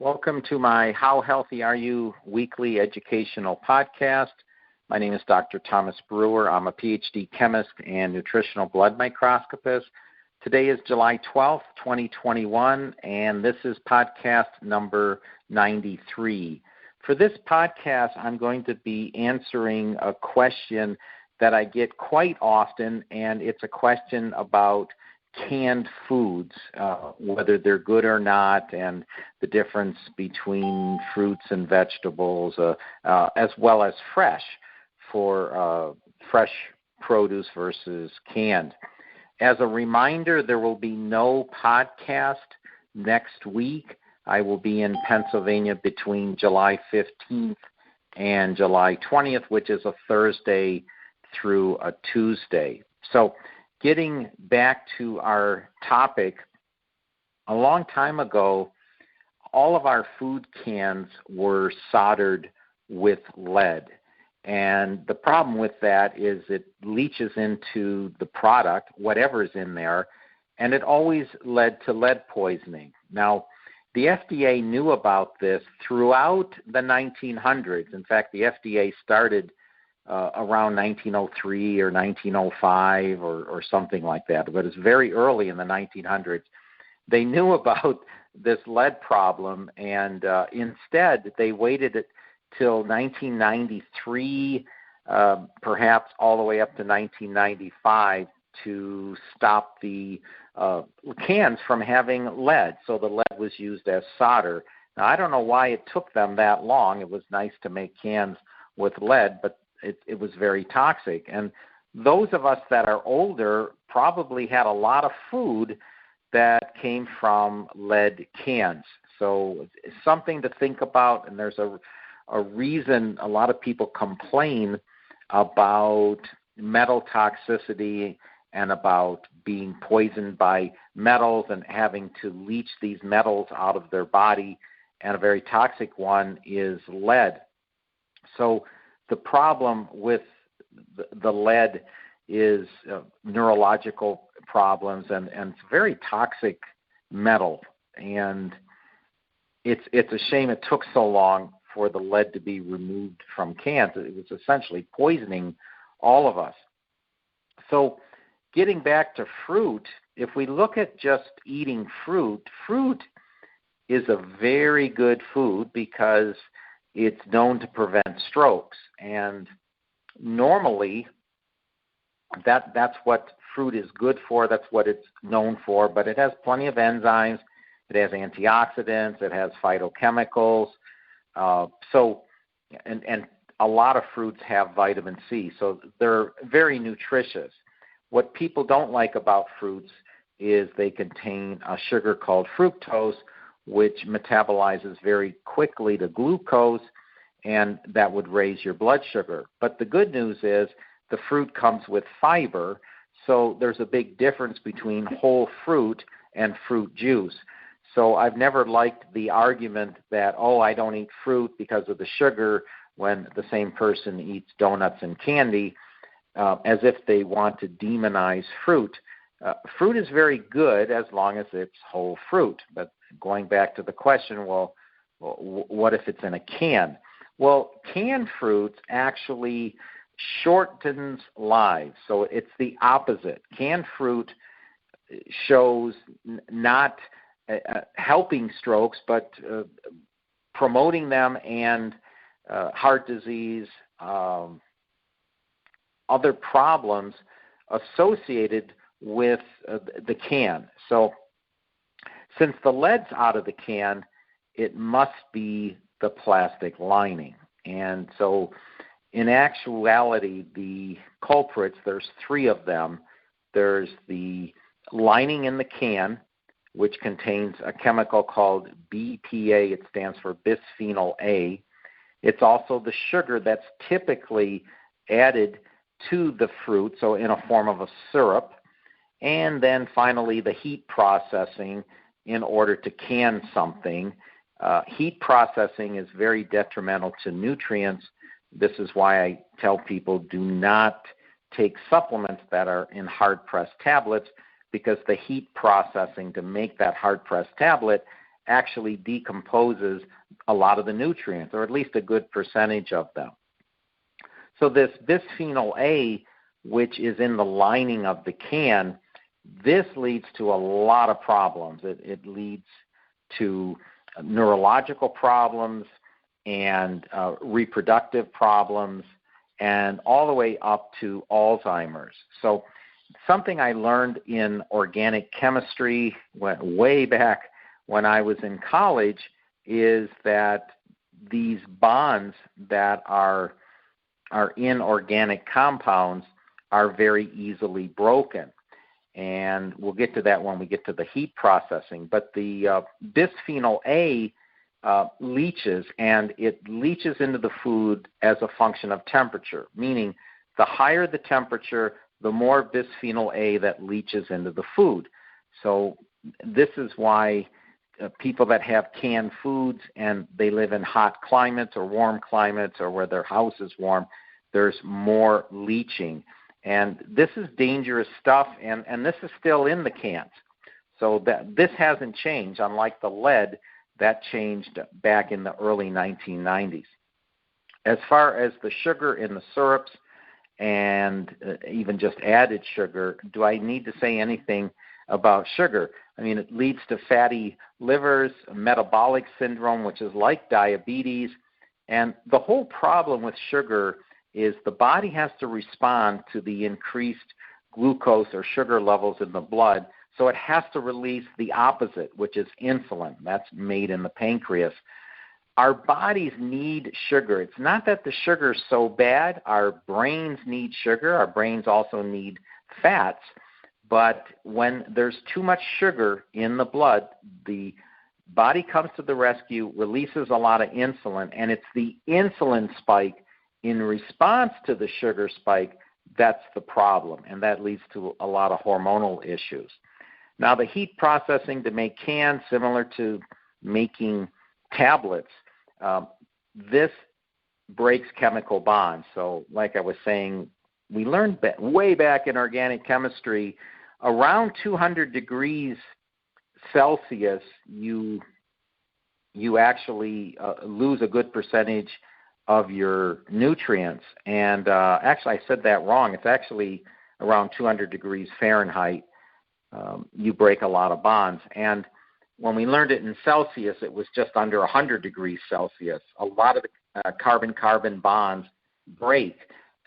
Welcome to my How Healthy Are You weekly educational podcast. My name is Dr. Thomas Brewer. I'm a PhD chemist and nutritional blood microscopist. Today is July 12th, 2021, and this is podcast number 93. For this podcast, I'm going to be answering a question that I get quite often, and it's a question about canned foods, whether they're good or not, and the difference between fruits and vegetables, as well as fresh produce versus canned. As a reminder, there will be no podcast next week. I will be in Pennsylvania between July 15th and July 20th, which is a Thursday through a Tuesday. So getting back to our topic, a long time ago, all of our food cans were soldered with lead. And the problem with that is it leaches into the product, whatever's in there, and it always led to lead poisoning. Now, the FDA knew about this throughout the 1900s. In fact, the FDA started around 1903 or 1905 or something like that, but it's very early in the 1900s. They knew about this lead problem, and instead they waited till 1993, perhaps all the way up to 1995, to stop the cans from having lead. So the lead was used as solder. Now, I don't know why it took them that long. It was nice to make cans with lead, but it was very toxic. And those of us that are older probably had a lot of food that came from lead cans. So it's something to think about, and there's a reason a lot of people complain about metal toxicity and about being poisoned by metals and having to leach these metals out of their body, and a very toxic one is lead. So the problem with the lead is neurological problems, and it's a very toxic metal. And it's a shame it took so long for the lead to be removed from cans. It was essentially poisoning all of us. So getting back to fruit, if we look at just eating fruit is a very good food because it's known to prevent strokes. And normally that's what fruit is good for. That's what it's known for. But it has plenty of enzymes. It has antioxidants. It has phytochemicals. And a lot of fruits have vitamin C. So they're very nutritious. What people don't like about fruits is they contain a sugar called fructose, which metabolizes very quickly to glucose, and that would raise your blood sugar. But the good news is the fruit comes with fiber, so there's a big difference between whole fruit and fruit juice. So I've never liked the argument that, I don't eat fruit because of the sugar, when the same person eats donuts and candy, as if they want to demonize fruit. Fruit is very good as long as it's whole fruit. But going back to the question, what if it's in a can? Well, canned fruits actually shortens lives. So it's the opposite. Canned fruit shows not helping strokes, but promoting them and heart disease, other problems associated with the can. So since the lead's out of the can, it must be the plastic lining. And so in actuality, the culprits, there's three of them. There's the lining in the can, which contains a chemical called BPA. It stands for bisphenol A. It's also the sugar that's typically added to the fruit, so in a form of a syrup. And then finally, the heat processing in order to can something. Heat processing is very detrimental to nutrients. This is why I tell people do not take supplements that are in hard-pressed tablets, because the heat processing to make that hard-pressed tablet actually decomposes a lot of the nutrients, or at least a good percentage of them. So this bisphenol A, which is in the lining of the can, this leads to a lot of problems. It leads to neurological problems and reproductive problems, and all the way up to Alzheimer's. So something I learned in organic chemistry, went way back when I was in college, is that these bonds that are in organic compounds are very easily broken. And we'll get to that when we get to the heat processing. But the bisphenol A leaches, and it leaches into the food as a function of temperature, meaning the higher the temperature, the more bisphenol A that leaches into the food. So this is why people that have canned foods and they live in hot climates or warm climates or where their house is warm, there's more leaching. And this is dangerous stuff, and this is still in the cans. So this hasn't changed, unlike the lead that changed back in the early 1990s. As far as the sugar in the syrups and even just added sugar, do I need to say anything about sugar? I mean, it leads to fatty livers, metabolic syndrome, which is like diabetes. And the whole problem with sugar is the body has to respond to the increased glucose or sugar levels in the blood. So it has to release the opposite, which is insulin. That's made in the pancreas. Our bodies need sugar. It's not that the sugar is so bad. Our brains need sugar. Our brains also need fats. But when there's too much sugar in the blood, the body comes to the rescue, releases a lot of insulin, and it's the insulin spike in response to the sugar spike that's the problem, and that leads to a lot of hormonal issues. Now, the heat processing to make cans, similar to making tablets, this breaks chemical bonds. So like I was saying, we learned way back in organic chemistry, around 200 degrees Celsius, you actually lose a good percentage of your nutrients. And actually, I said that wrong. It's actually around 200 degrees Fahrenheit. You break a lot of bonds. And when we learned it in Celsius, it was just under 100 degrees Celsius. A lot of the carbon-carbon bonds break.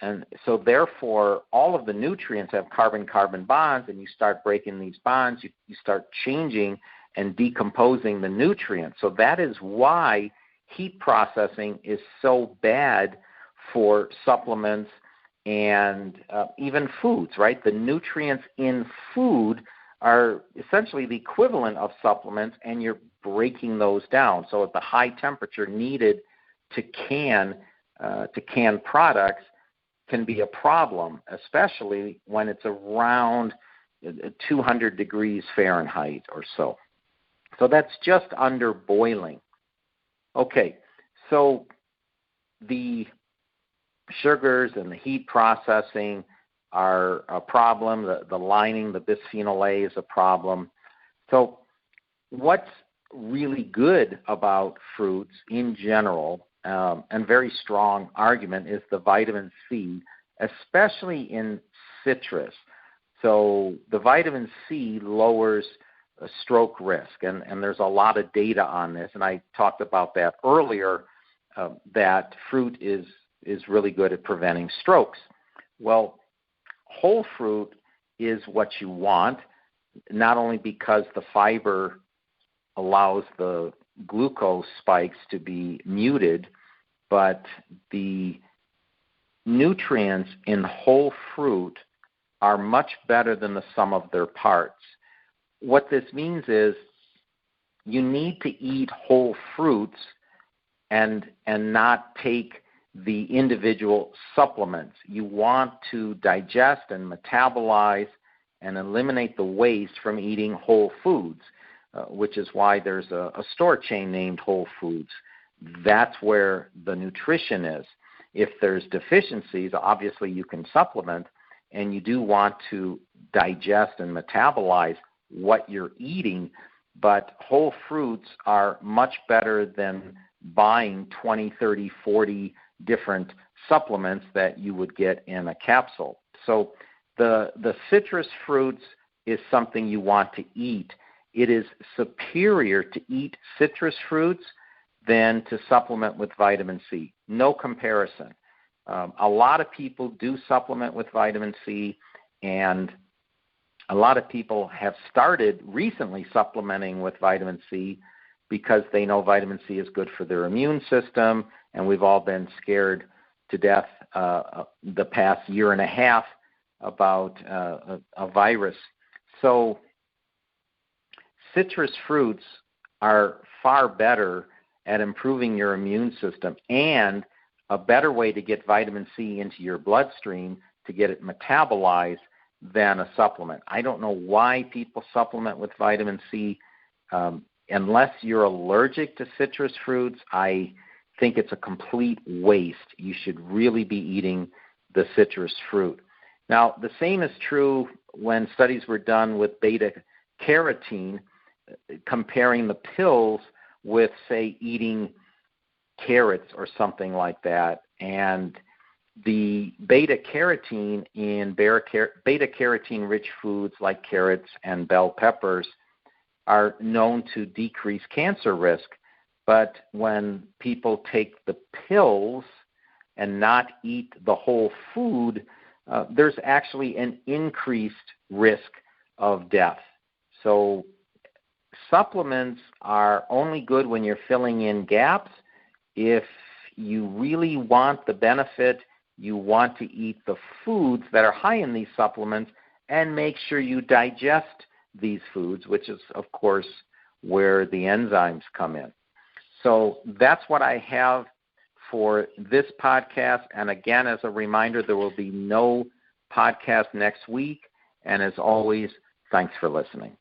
And so therefore, all of the nutrients have carbon-carbon bonds, and you start breaking these bonds, you start changing and decomposing the nutrients. So that is why heat processing is so bad for supplements and even foods, right? The nutrients in food are essentially the equivalent of supplements, and you're breaking those down. So at the high temperature needed to can products can be a problem, especially when it's around 200 degrees Fahrenheit or so. So that's just under boiling. Okay, so the sugars and the heat processing are a problem. The lining, the bisphenol A, is a problem. So what's really good about fruits in general, and very strong argument, is the vitamin C, especially in citrus. So the vitamin C lowers stroke risk, and there's a lot of data on this, and I talked about that earlier, that fruit is really good at preventing strokes. Well, whole fruit is what you want, not only because the fiber allows the glucose spikes to be muted, but the nutrients in whole fruit are much better than the sum of their parts. What this means is you need to eat whole fruits and not take the individual supplements. You want to digest and metabolize and eliminate the waste from eating whole foods, which is why there's a store chain named Whole Foods. That's where the nutrition is. If there's deficiencies, obviously you can supplement, and you do want to digest and metabolize what you're eating, but whole fruits are much better than buying 20, 30, 40 different supplements that you would get in a capsule. So the citrus fruits is something you want to eat. It is superior to eat citrus fruits than to supplement with vitamin C. No comparison. A lot of people do supplement with vitamin C, and a lot of people have started recently supplementing with vitamin C because they know vitamin C is good for their immune system, and we've all been scared to death the past year and a half about a virus. So citrus fruits are far better at improving your immune system and a better way to get vitamin C into your bloodstream to get it metabolized than a supplement. I don't know why people supplement with vitamin C. Unless you're allergic to citrus fruits, I think it's a complete waste. You should really be eating the citrus fruit. Now, the same is true when studies were done with beta-carotene, comparing the pills with, say, eating carrots or something like that. And the beta-carotene in beta-carotene-rich foods like carrots and bell peppers are known to decrease cancer risk. But when people take the pills and not eat the whole food, there's actually an increased risk of death. So supplements are only good when you're filling in gaps. If you really want the benefit, you want to eat the foods that are high in these supplements and make sure you digest these foods, which is, of course, where the enzymes come in. So that's what I have for this podcast. And again, as a reminder, there will be no podcast next week. And as always, thanks for listening.